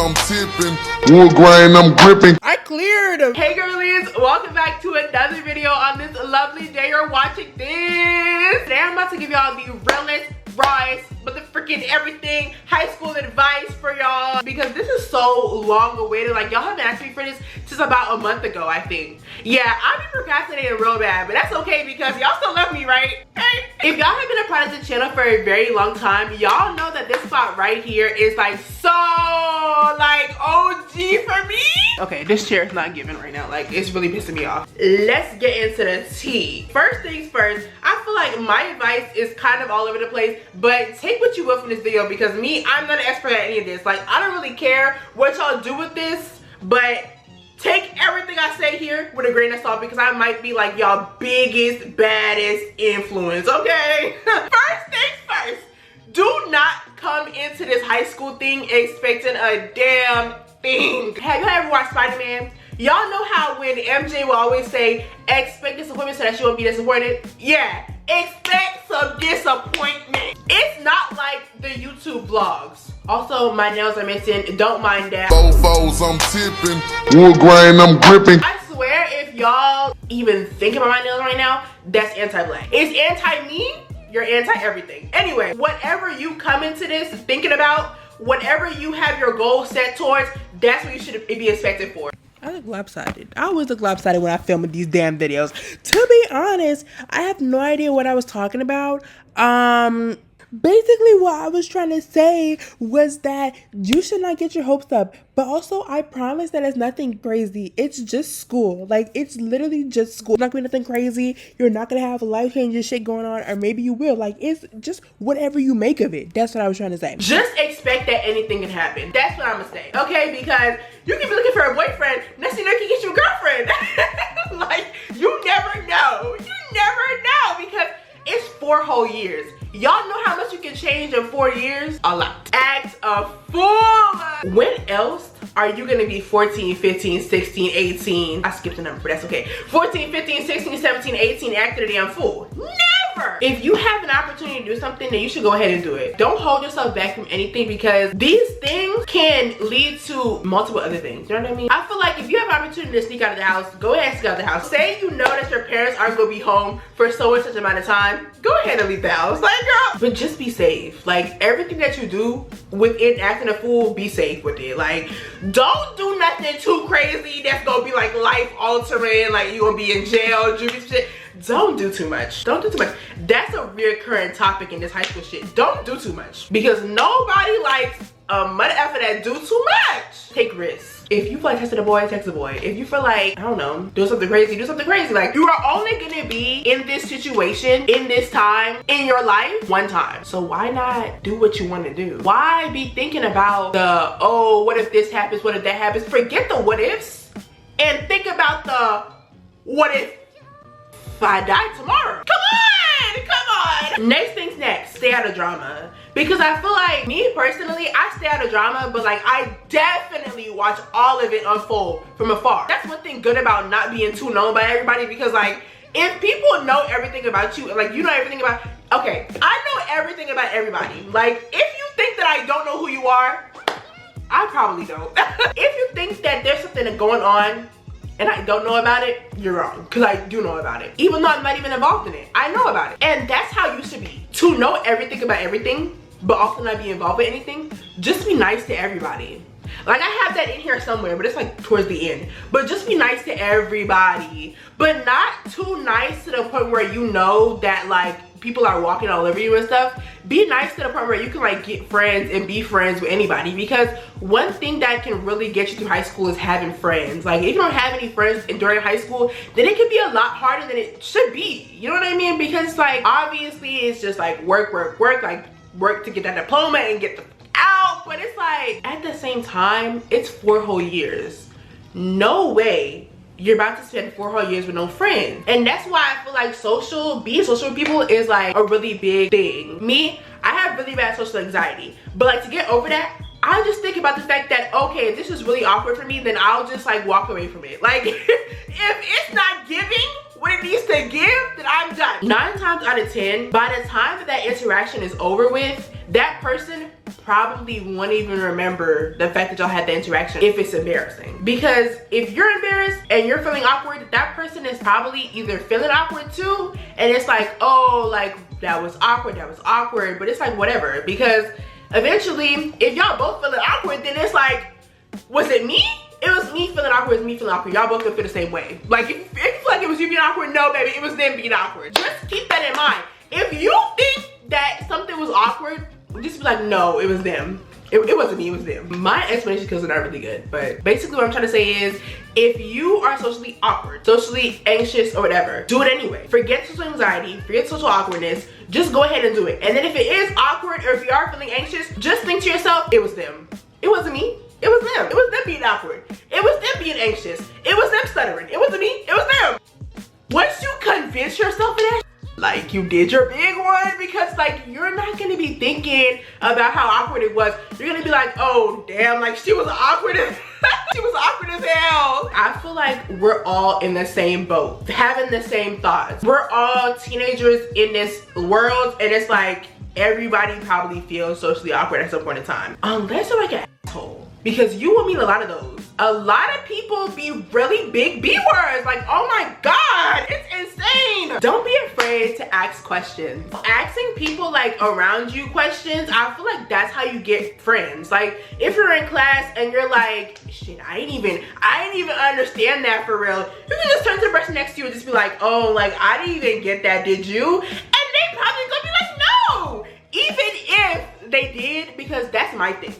I'm tipping. Wood grain, I'm gripping. I cleared them. Hey girlies, welcome back to another video on this lovely day you're watching this. Today I'm about to give y'all the realest, rawest, but the freaking everything high school advice for y'all, because this is so long awaited. Like, y'all have been asking me for this since about a month ago, I think. Yeah, I've been procrastinating real bad, but that's okay because y'all still love me, right? Hey. If y'all have been a part of the channel for a very long time, y'all know that this spot right here is like so like OG for me. Okay, this chair is not giving right now. Like, it's really pissing me off. Let's get into the tea. First things first, I feel like my advice is kind of all over the place, but take what you will from this video, because me, I'm not an expert at any of this. Like, I don't really care what y'all do with this, but take everything I say here with a grain of salt, because I might be like y'all biggest, baddest influence, okay? First things first, do not come into this high school thing expecting a damn thing. Have you ever watched Spider-Man? Y'all know how when MJ will always say, expect disappointment so that you won't be disappointed? Yeah, expect some disappointment. It's not like the YouTube vlogs. Also, my nails are missing, don't mind that. Fofos, I'm tipping. Wood grain, I'm gripping. I swear, if y'all even think about my nails right now, that's anti-black. It's anti-me, you're anti-everything. Anyway, whatever you come into this thinking about, whatever you have your goal set towards, that's what you should be expected for. I look lopsided. I always look lopsided when I film these damn videos. To be honest, I have no idea what I was talking about. Basically what I was trying to say was that you should not get your hopes up, but also I promise that it's nothing crazy. It's just school. Like, it's literally just school. It's not gonna be nothing crazy. You're not gonna have life-changing shit going on, or maybe you will. Like, it's just whatever you make of it. That's what I was trying to say. Just expect that anything can happen. That's what I'm gonna say, okay? Because you can be looking for a boyfriend, next thing you know, you can get you a girlfriend. Like, you never know. You never know, because it's 4 whole years. Y'all know how much you can change in 4 years? A lot. Act a fool. When else are you gonna be 14, 15, 16, 18? I skipped a number, but that's okay. 14, 15, 16, 17, 18, acting a damn fool. Never! If you have an opportunity to do something, then you should go ahead and do it. Don't hold yourself back from anything, because these things can lead to multiple other things. You know what I mean? I feel like if you have an opportunity to sneak out of the house, go ahead and sneak out of the house. Say you know that your parents aren't gonna be home for so and such amount of time, go ahead and leave the house. Like, girl, but just be safe. Like, everything that you do within acting a fool, be safe with it. Like, don't do nothing too crazy that's gonna be like life altering, like you gonna be in jail, juvie shit. Don't do too much. Don't do too much. That's a reoccurring topic in this high school shit. Don't do too much, because nobody likes a mother effer that do too much. Take risks. If you feel like texting a boy, text a boy. If you feel like, I don't know, do something crazy, do something crazy. Like, you are only gonna be in this situation, in this time, in your life, one time. So why not do what you wanna do? Why be thinking about the, oh, what if this happens, what if that happens? Forget the what ifs and think about the what if I die tomorrow. Come on, come on. Next things next, stay out of drama. Because I feel like, me personally, I stay out of drama, but like, I definitely watch all of it unfold from afar. That's one thing good about not being too known by everybody, because like, if people know everything about you, like you know everything about, okay, I know everything about everybody. Like, if you think that I don't know who you are, I probably don't. If you think that there's something going on and I don't know about it, you're wrong, because I do know about it. Even though I'm not even involved in it, I know about it. And that's how you should be. To know everything about everything, but also not be involved with anything. Just be nice to everybody. Like, I have that in here somewhere, but it's like towards the end. But just be nice to everybody, but not too nice to the point where you know that like people are walking all over you and stuff. Be nice to the point where you can like get friends and be friends with anybody, because one thing that can really get you through high school is having friends. Like, if you don't have any friends during high school, then it can be a lot harder than it should be. You know what I mean? Because like, obviously it's just like work, like work to get that diploma and get the out, but it's like, at the same time, it's 4 whole years. No way you're about to spend 4 whole years with no friends. And that's why I feel like being social with people is like a really big thing. Me, I have really bad social anxiety, but like, to get over that, I just think about the fact that, okay, if this is really awkward for me, then I'll just like walk away from it. Like, if it's not giving what it needs to give, then I'm done. 9 times out of 10, by the time that interaction is over with, that person probably won't even remember the fact that y'all had the interaction if it's embarrassing. Because if you're embarrassed and you're feeling awkward, that person is probably either feeling awkward too, and it's like, oh, like that was awkward, but it's like whatever. Because eventually, if y'all both feeling awkward, then it's like, was it me? It was me feeling awkward, it's me feeling awkward. Y'all both gonna feel the same way. Like if you feel like it was you being awkward, no baby, it was them being awkward. Just keep that in mind. If you think that something was awkward, just be like, no, it was them. It wasn't me, it was them. My explanation skills are not really good, but basically what I'm trying to say is, if you are socially awkward, socially anxious or whatever, do it anyway. Forget social anxiety, forget social awkwardness, just go ahead and do it. And then if it is awkward or if you are feeling anxious, just think to yourself, it was them. It wasn't me, it was them. It was them being awkward. It was them being anxious. It was them stuttering. It wasn't me, it was them. Once you convince yourself of that, like you did your big one, because like you're not gonna be thinking about how awkward it was. You're gonna be like, oh damn, like she was awkward as she was awkward as hell. I feel like we're all in the same boat, having the same thoughts. We're all teenagers in this world, and it's like everybody probably feels socially awkward at some point in time, unless you're like an asshole. Because you will meet a lot of those. A lot of people be really big B words. Like, oh my God, it's insane. Don't be afraid to ask questions. Asking people like around you questions, I feel like that's how you get friends. Like if you're in class and you're like, shit, I ain't even understand that for real. You can just turn to the person next to you and just be like, oh, like I didn't even get that, did you? And they probably gonna be like, no. Even if they did, because that's my thing.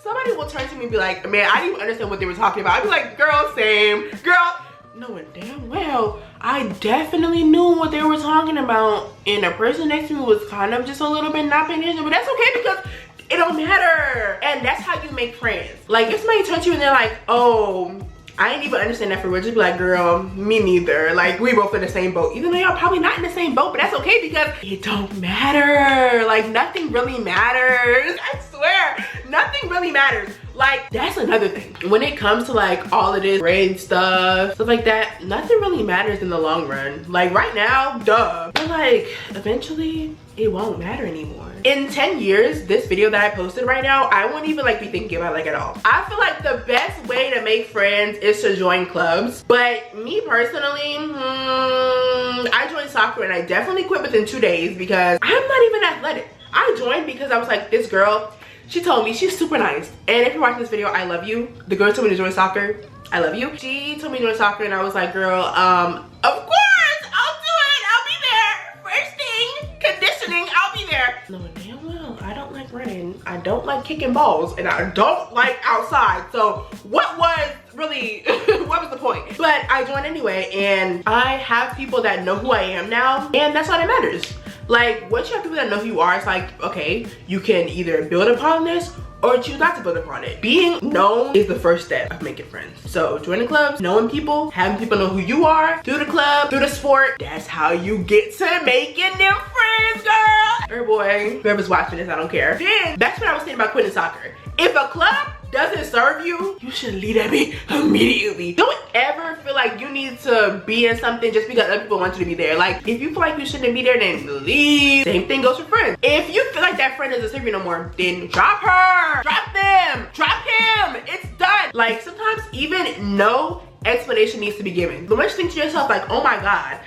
Somebody will turn to me and be like, man, I didn't even understand what they were talking about. I'd be like, girl, same. Girl, knowing damn well, I definitely knew what they were talking about. And the person next to me was kind of just a little bit not paying attention, but that's okay because it don't matter. And that's how you make friends. Like if somebody turns to you and they're like, oh, I didn't even understand that for real. Just be like, girl, me neither. Like we both in the same boat. Even though y'all probably not in the same boat, but that's okay because it don't matter. Like nothing really matters. I swear, nothing really matters. Like that's another thing. When it comes to like all of this grade stuff like that, nothing really matters in the long run. Like right now, duh. But like eventually, it won't matter anymore. In 10 years, this video that I posted right now, I won't even like be thinking about it like at all. I feel like the best way to make friends is to join clubs. But me personally, I joined soccer and I definitely quit within 2 days because I'm not even athletic. I joined because I was like, this girl, she told me she's super nice. And if you're watching this video, I love you. The girl told me to join soccer. I love you. She told me to join soccer and I was like, girl, of course, I'll do it. I'll be there. First thing, conditioning, I'll be there. No, damn well, I don't like running. I don't like kicking balls and I don't like outside. So what was really, what was the point? But I joined anyway and I have people that know who I am now and that's all that matters. Like once you have people that know who you are, it's like, okay, you can either build upon this or choose not to build upon it. Being known is the first step of making friends. So joining clubs, knowing people, having people know who you are through the club, through the sport, that's how you get to making them friends, girl. Or boy, whoever's watching this, I don't care. Then that's what I was saying about quitting soccer. If a club doesn't serve you, you should leave that be immediately. Don't ever feel like you need to be in something just because other people want you to be there. Like if you feel like you shouldn't be there, then leave. Same thing goes for friends. If you feel like that friend doesn't serve you no more, then drop her, drop them, drop him. It's done. Like sometimes even no explanation needs to be given. But once you think to yourself like, oh my God,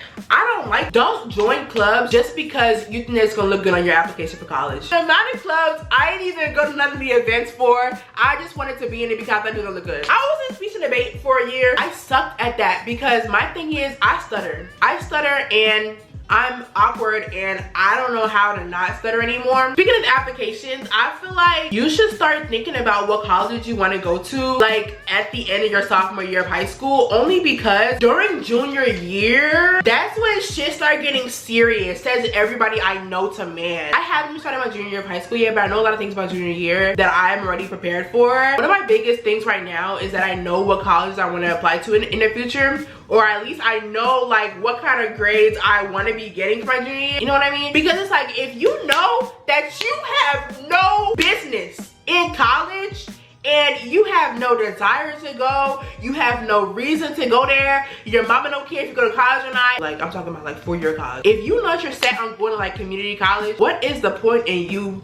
don't join clubs just because you think it's gonna look good on your application for college. The amount of clubs I didn't even go to none of the events for, I just wanted to be in it because I knew it would look good. I was in speech and debate for a year. I sucked at that because my thing is I stutter and I'm awkward and I don't know how to not stutter anymore. Speaking of applications, I feel like you should start thinking about what college you want to go to like at the end of your sophomore year of high school, only because during junior year, that's when shit started getting serious, says everybody I know to man. I haven't even started my junior year of high school yet, but I know a lot of things about junior year that I'm already prepared for. One of my biggest things right now is that I know what colleges I want to apply to in the future, or at least I know like what kind of grades I want to be getting for my junior year. You know what I mean? Because it's like if you know that you have no business in college and you have no desire to go, you have no reason to go there, your mama don't care if you go to college or not, like I'm talking about like 4-year college. If you know that you're set on going to like community college, what is the point in you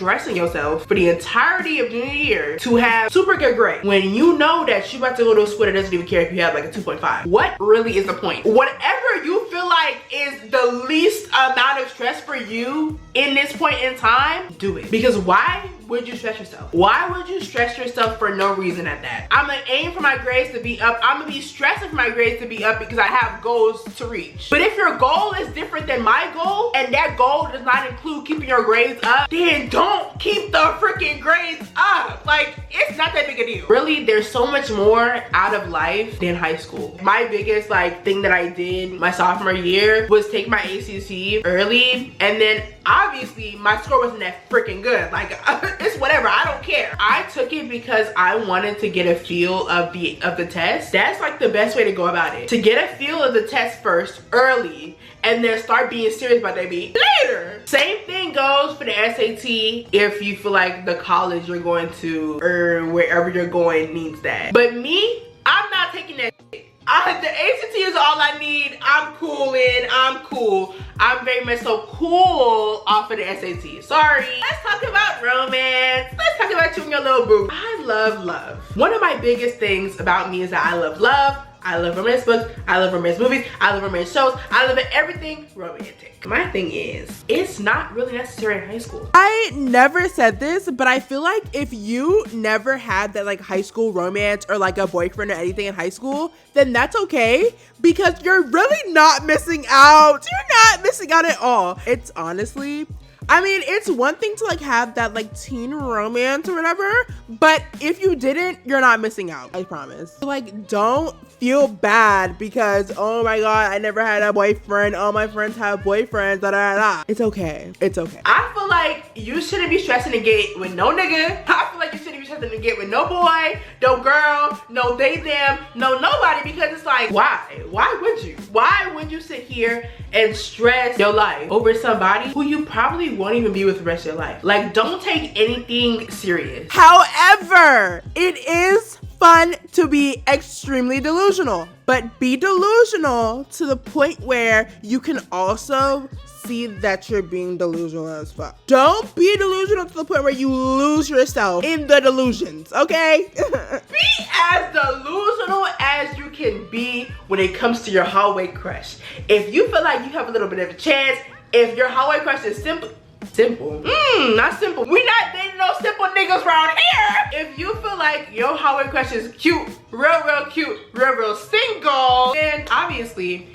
stressing yourself for the entirety of junior year to have super good grades when you know that you about to go to a school that doesn't even care if you have like a 2.5. What really is the point? Whatever you feel like is the least amount of stress for you in this point in time, do it. Because why would you stress yourself? Why would you stress yourself for no reason at that? I'm gonna aim for my grades to be up. I'm gonna be stressing for my grades to be up because I have goals to reach. But if your goal is different than my goal, and that goal does not include keeping your grades up, then don't keep the freaking grades up. Like, it's not that big a deal. Really, there's so much more out of life than high school. My biggest like thing that I did my sophomore year was take my ACC early, and then obviously my score wasn't that freaking good. Like, it's whatever, I don't care. I took it because I wanted to get a feel of the test. That's like the best way to go about it. To get a feel of the test first, early, and then start being serious about that beat later. Same thing goes for the SAT if you feel like the college you're going to, or wherever you're going needs that. But me, I'm not taking that shit. The ACT is all I need. I'm coolin', I'm cool. I'm very much so cool off of the SAT. Sorry. Let's talk about romance. Let's talk about you and your little boo. I love love. One of my biggest things about me is that I love love. I love romance books, I love romance movies, I love romance shows, I love everything romantic. My thing is, it's not really necessary in high school. I never said this, but I feel like if you never had that like high school romance or like a boyfriend or anything in high school, then that's okay, because you're really not missing out. You're not missing out at all. It's honestly, I mean, it's one thing to like have that like teen romance or whatever, but if you didn't, you're not missing out, I promise. Like, don't feel bad because, oh my god, I never had a boyfriend, all my friends have boyfriends, da da da. It's okay, it's okay. I feel like you shouldn't be stressing to get with no nigga. I feel like you shouldn't be stressing to get with no boy, no girl, no they, them, no nobody, because it's like, why? Why would you? Why would you sit here and stress your life over somebody who you probably won't even be with the rest of your life? Like, don't take anything serious. However, it is fun to be extremely delusional, but be delusional to the point where you can also see that you're being delusional as fuck. Don't be delusional to the point where you lose yourself in the delusions, okay? Be as delusional as you can be when it comes to your hallway crush. If you feel like you have a little bit of a chance, if your hallway crush is simple, not simple. We not dating no simple niggas around here. If you feel like your hallway crush is cute, real cute, real single, then obviously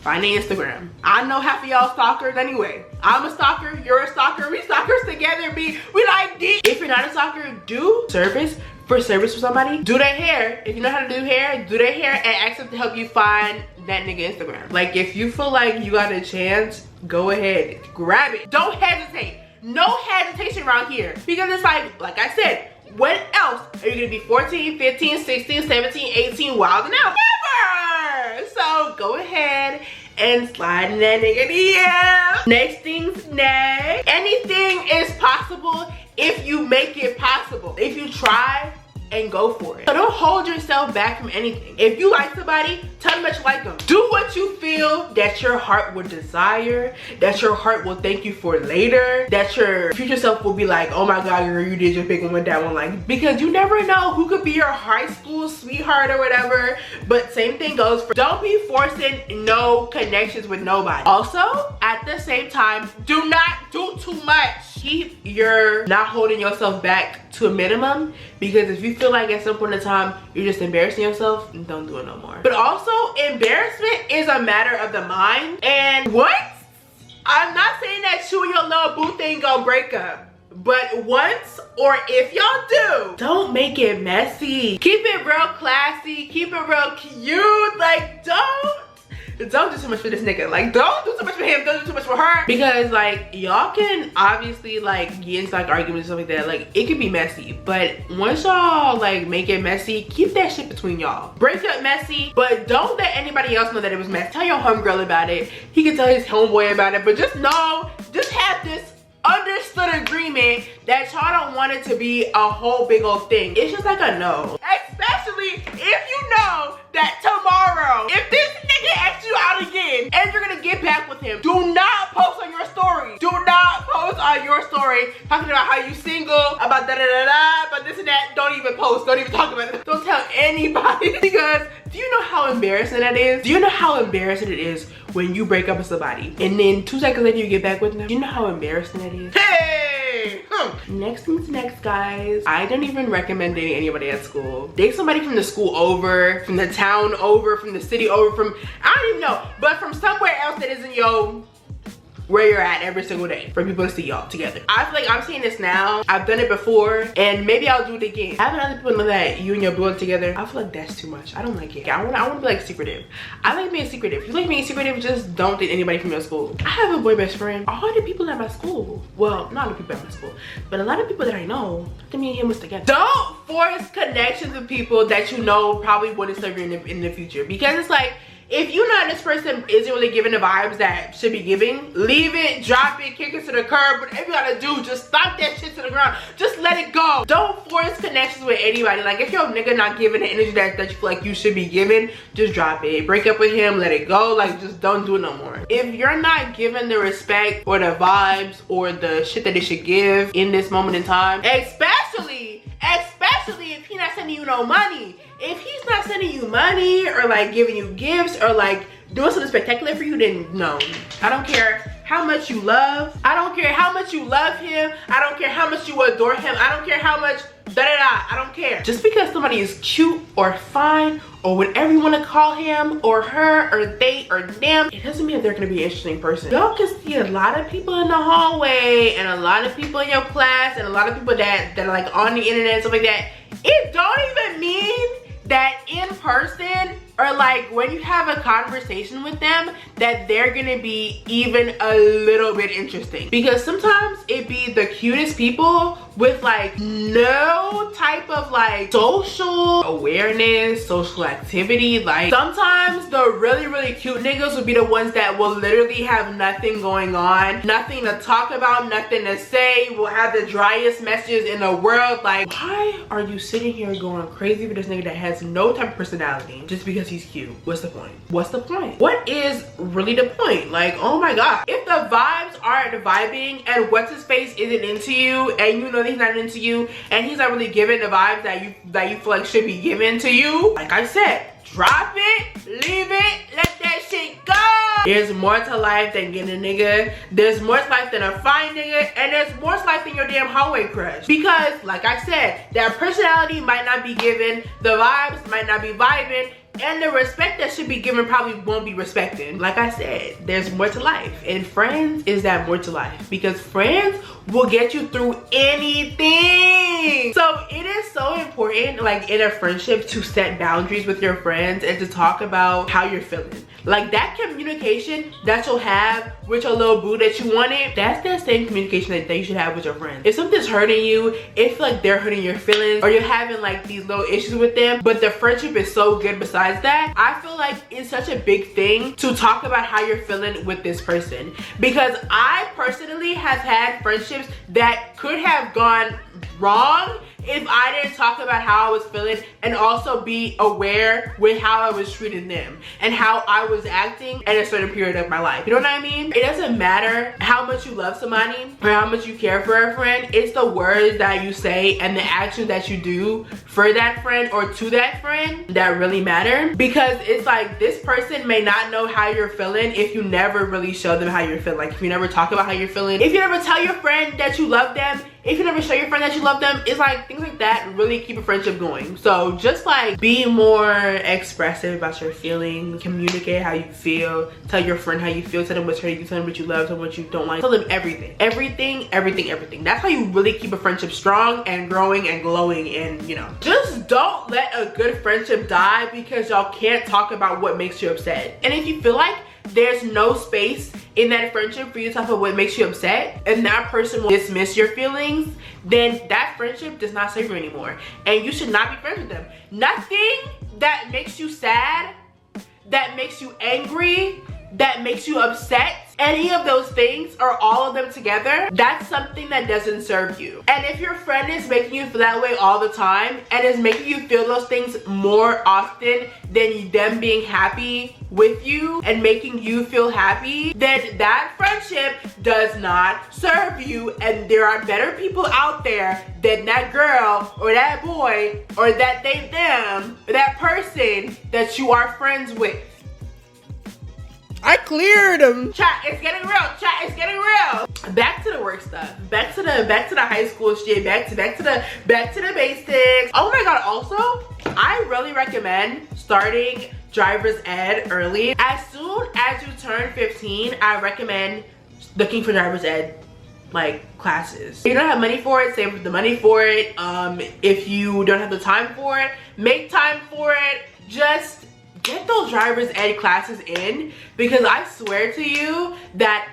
find an Instagram. I know half of y'all stalkers anyway. I'm a stalker, you're a stalker, we stalkers together, we like this. If you're not a stalker, do service for somebody. Do their hair. If you know how to do hair, do their hair and ask them to help you find that nigga Instagram. Like, if you feel like you got a chance, go ahead, grab it. Don't hesitate. No hesitation around here. Because it's like I said, when else are you gonna be 14, 15, 16, 17, 18, wilding out? Never! So go ahead and slide in that nigga DM. Next thing's next. Anything is possible if you make it possible. If you try and go for it. So don't hold yourself back from anything. If you like somebody, tell them that you like them. Do what you feel that your heart would desire, that your heart will thank you for later, that your future self will be like, oh my god, girl, you did your big one with that one. Like, because you never know who could be your high school sweetheart or whatever. But same thing goes for, don't be forcing no connections with nobody. Also, at the same time, do not do too much. Keep your not holding yourself back to a minimum, because if you feel like at some point in time you're just embarrassing yourself, don't do it no more. But also, embarrassment is a matter of the mind. And what? I'm not saying that you and your little boo thing gonna break up, but once or if y'all do, don't make it messy. Keep it real classy, keep it real cute. Like, don't do too much for this nigga. Like, don't do too much for him, don't do too much for her. Because like, y'all can obviously like get into like arguments and stuff like that. Like, it can be messy, but once y'all like make it messy, keep that shit between y'all. Break up messy, but don't let anybody else know that it was messy. Tell your homegirl about it. He can tell his homeboy about it, but just know, just have this understood agreement that y'all don't want it to be a whole big old thing. It's just like a no. Especially if you know that tomorrow, if this nigga asks you out again, and you're gonna get back with him, do not post on your story. Do not post on your story talking about how you single, about da-da-da-da, about this and that. Don't even post. Don't even talk about it. Don't tell anybody. Because do you know how embarrassing that is? Do you know how embarrassing it is when you break up with somebody and then 2 seconds later you get back with them? Do you know how embarrassing that is? Hey! Next thing's next, guys. I don't even recommend dating anybody at school. Date somebody from the school over, from the town over, from the city over, from, I don't even know, but from somewhere else that isn't where you're at every single day for people to see y'all together. I feel like I'm seeing this now. I've done it before and maybe I'll do it again. Having other people know that you and your boo are together, I feel like that's too much. I don't like it. I want to be like secretive. I like being secretive. If you like being secretive, just don't date anybody from your school. I have a boy best friend. All the people at my school, well, not all the people at my school, but a lot of people that I know, me and him was together. Don't force connections with people that you know probably wouldn't serve you in the future, because it's like, if you know this person isn't really giving the vibes that should be giving, leave it, drop it, kick it to the curb. Whatever you gotta do, just stop that shit to the ground. Just let it go. Don't force connections with anybody. Like, if your nigga not giving the energy that you feel like you should be giving, just drop it. Break up with him, let it go. Like, just don't do it no more. If you're not giving the respect or the vibes or the shit that they should give in this moment in time, especially if he's not sending you no money. If he's not sending you money or like giving you gifts or like doing something spectacular for you, then no. I don't care how much you love. I don't care how much you love him. I don't care how much you adore him. I don't care how much da-da-da. I don't care. Just because somebody is cute or fine or whatever you want to call him or her or they or them, it doesn't mean they're gonna be an interesting person. Y'all can see a lot of people in the hallway and a lot of people in your class and a lot of people that are like on the internet and stuff like that. It don't even mean that in person or like when you have a conversation with them that they're gonna be even a little bit interesting, because sometimes it be the cutest people with like no type of like social awareness, social activity. Like sometimes the really cute niggas will be the ones that will literally have nothing going on, nothing to talk about, nothing to say, will have the driest messages in the world. Like, why are you sitting here going crazy for this nigga that has no type of personality just because he's cute? What's the point? What's the point? What is really the point? Like, oh my god, if the vibes aren't vibing and what's his face isn't into you and you know that he's not into you and he's not really giving the vibes that you feel like should be given to you, like I said, drop it, leave it, let that shit go. There's more to life than getting a nigga. There's more to life than a fine nigga, and there's more to life than your damn hallway crush. Because like I said, that personality might not be given, the vibes might not be vibing, and the respect that should be given probably won't be respected. Like I said, there's more to life, and friends is that more to life, because friends will get you through anything. So it is so important, like in a friendship, to set boundaries with your friends and to talk about how you're feeling. Like that communication that you'll have with your little boo that you wanted, that's that same communication that you should have with your friends. If something's hurting you, if like they're hurting your feelings or you're having like these little issues with them, but the friendship is so good besides that, I feel like it's such a big thing to talk about how you're feeling with this person. Because I personally have had friendships that could have gone wrong if I didn't talk about how I was feeling and also be aware with how I was treating them and how I was acting at a certain period of my life. You know what I mean? It doesn't matter how much you love somebody or how much you care for a friend. It's the words that you say and the actions that you do for that friend or to that friend that really matter. Because it's like, this person may not know how you're feeling if you never really show them how you're feeling. Like if you never talk about how you're feeling, if you never tell your friend that you love them, if you never show your friend that you love them, it's like things like that really keep a friendship going. So just like be more expressive about your feelings, communicate how you feel, tell your friend how you feel, tell them what's hurting you, tell them what you love, tell them what you don't like, tell them everything. Everything. That's how you really keep a friendship strong and growing and glowing. And you know, just don't let a good friendship die because y'all can't talk about what makes you upset. And if you feel like there's no space in that friendship for you to talk about what makes you upset and that person will dismiss your feelings, then that friendship does not serve you anymore and you should not be friends with them. Nothing that makes you sad, that makes you angry, that makes you upset, any of those things or all of them together, that's something that doesn't serve you. And if your friend is making you feel that way all the time and is making you feel those things more often than them being happy with you and making you feel happy, then that friendship does not serve you, and there are better people out there than that girl or that boy or that they them or that person that you are friends with. I cleared them. Chat, it's getting real. Chat, it's getting real. Back to the work stuff. Back to the high school shit. Back to the basics. Oh my god, also, I really recommend starting driver's ed early. As soon as you turn 15, I recommend looking for driver's ed like classes. If you don't have money for it, save the money for it. If you don't have the time for it, make time for it. Just get those driver's ed classes in, because I swear to you that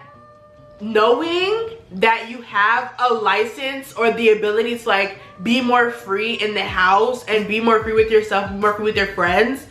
knowing that you have a license or the ability to like be more free in the house and be more free with yourself, be more free with your friends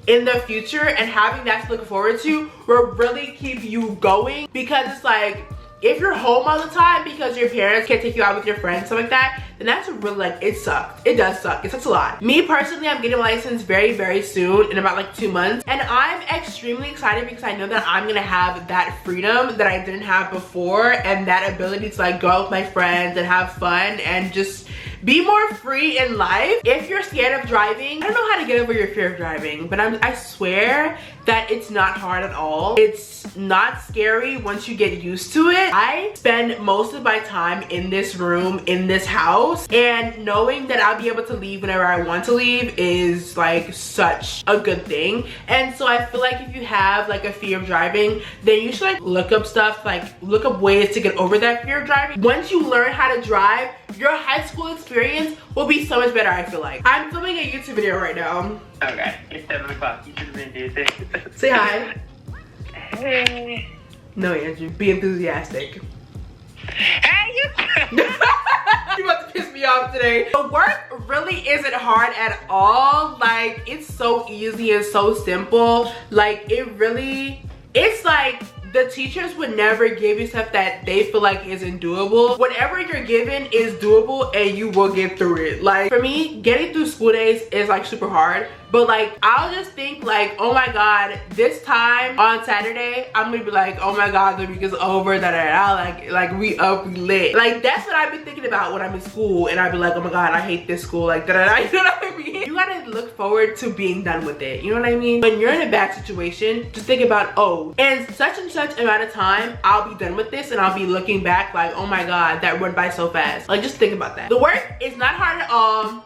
in the future, and having that to look forward to will really keep you going. Because it's like, if you're home all the time because your parents can't take you out with your friends, something like that, then that's really like, it sucks. It does suck. It sucks a lot. Me personally, I'm getting my license very soon, in about like 2 months. And I'm extremely excited because I know that I'm gonna have that freedom that I didn't have before, and that ability to like go out with my friends and have fun and just be more free in life. If you're scared of driving, I don't know how to get over your fear of driving, but I swear that it's not hard at all. It's not scary once you get used to it. I spend most of my time in this room, in this house, and knowing that I'll be able to leave whenever I want to leave is like such a good thing. And so I feel like if you have like a fear of driving, then you should like look up stuff, like look up ways to get over that fear of driving. Once you learn how to drive, your high school experience will be so much better, I feel like. I'm filming a YouTube video right now. Okay, it's 7 o'clock. You should have been there. Say hi. Hey. No, Andrew, be enthusiastic. Hey, you. You about to piss me off today. The work really isn't hard at all. Like, it's so easy and so simple. Like, it's like the teachers would never give you stuff that they feel like isn't doable. Whatever you're given is doable and you will get through it. Like, for me, getting through school days is like super hard. But like, I'll just think like, oh my god, this time on Saturday, I'm gonna be like, oh my god, the week is over, like we up, we lit. Like, that's what I've been thinking about when I'm in school, and I'd be like, oh my god, I hate this school, like da-da-da, you know what I mean? You gotta look forward to being done with it, you know what I mean? When you're in a bad situation, just think about, oh, in such and such amount of time, I'll be done with this, and I'll be looking back like, oh my god, that went by so fast. Like, just think about that. The work is not hard at all.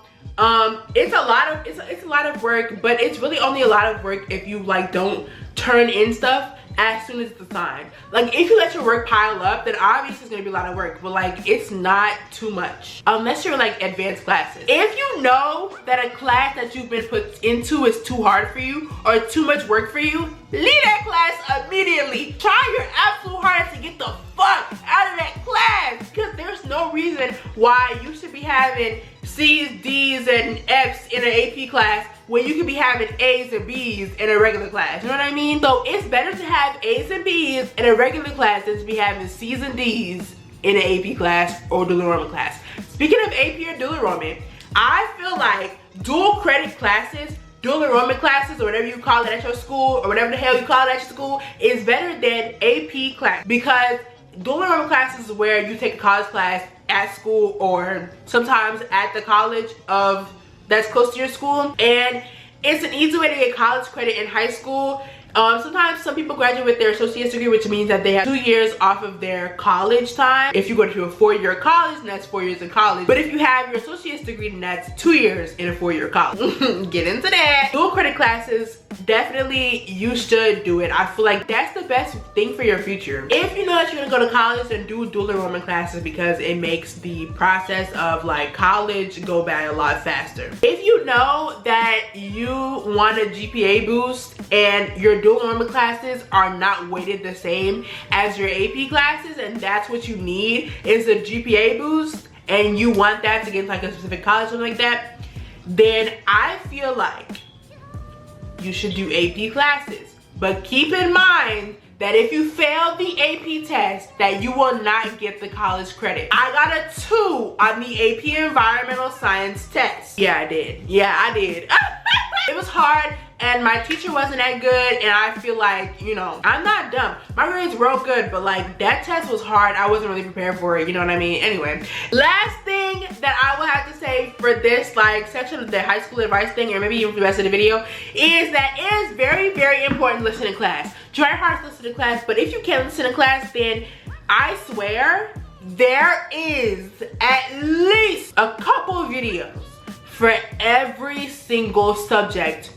It's a lot of work, but it's really only a lot of work if you like don't turn in stuff as soon as it's assigned. Like, if you let your work pile up, then obviously it's gonna be a lot of work, but like, it's not too much unless you're like advanced classes. If you know that a class that you've been put into is too hard for you or too much work for you, leave that class immediately. Try your absolute hardest to get the fuck out of that class, because there's no reason why you should be having C's, D's, and F's in an AP class when you could be having A's and B's in a regular class. You know what I mean? So it's better to have A's and B's in a regular class than to be having C's and D's in an AP class or dual enrollment class. Speaking of AP or dual enrollment, I feel like dual credit classes, dual enrollment classes, or whatever you call it at your school, or whatever the hell you call it at your school, is better than AP class, because dual enrollment classes is where you take a college class at school or sometimes at the college of that's close to your school, and it's an easy way to get college credit in high school. Sometimes some people graduate with their associate's degree, which means that they have 2 years off of their college time. If you go to a 4-year college, then that's 4 years in college. But if you have your associate's degree, then that's 2 years in a 4-year college. Get into that. Dual credit classes, definitely you should do it. I feel like that's the best thing for your future. If you know that you're gonna go to college, then do dual enrollment classes, because it makes the process of like college go by a lot faster. If you know that you want a GPA boost and your dual enrollment classes are not weighted the same as your AP classes, and that's what you need is a GPA boost, and you want that to get like a specific college or something like that, then I feel like you should do AP classes. But keep in mind that if you fail the AP test, that you will not get the college credit. I got a 2 on the AP Environmental Science test. Yeah, I did. Yeah, I did. It was hard, and my teacher wasn't that good, and I feel like, you know, I'm not dumb. My grades were all good, but like that test was hard. I wasn't really prepared for it, you know what I mean? Anyway, last thing that I will have to say for this like section of the high school advice thing, or maybe even for the rest of the video, is that it is very, very important to listen to class. Try hard to listen to class, but if you can't listen to class, then I swear there is at least a couple videos for every single subject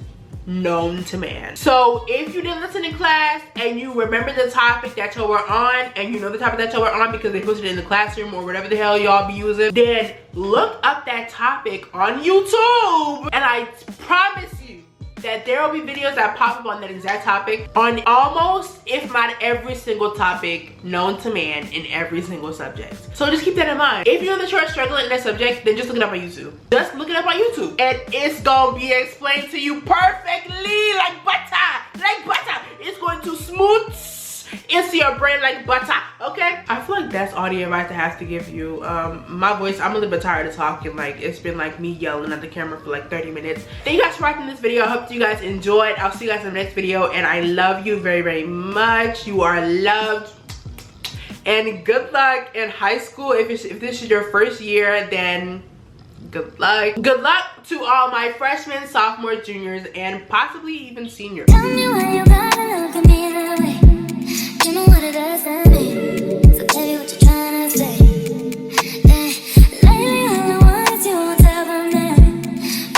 known to man. So if you didn't listen in class and you remember the topic that y'all were on, and you know the topic that y'all were on because they posted it in the classroom or whatever the hell y'all be using, then look up that topic on YouTube, and I promise you that there will be videos that pop up on that exact topic on almost, if not every single topic known to man in every single subject. So just keep that in mind. If you know that you're struggling in that subject, then just look it up on YouTube. Just look it up on YouTube, and it's gonna be explained to you perfectly, like butter, like butter. It's going to smooth into your brain like butter, okay? I feel like that's all the advice I have to give you. My voice, I'm a little bit tired of talking. Like, it's been like me yelling at the camera for like 30 minutes. Thank you guys for watching this video. I hope you guys enjoyed. I'll see you guys in the next video, and I love you very, very much. You are loved. And good luck in high school. If this is your first year, then good luck. Good luck to all my freshmen, sophomores, juniors, and possibly even seniors. Tell me why you gotta look at me that way. You know what it does.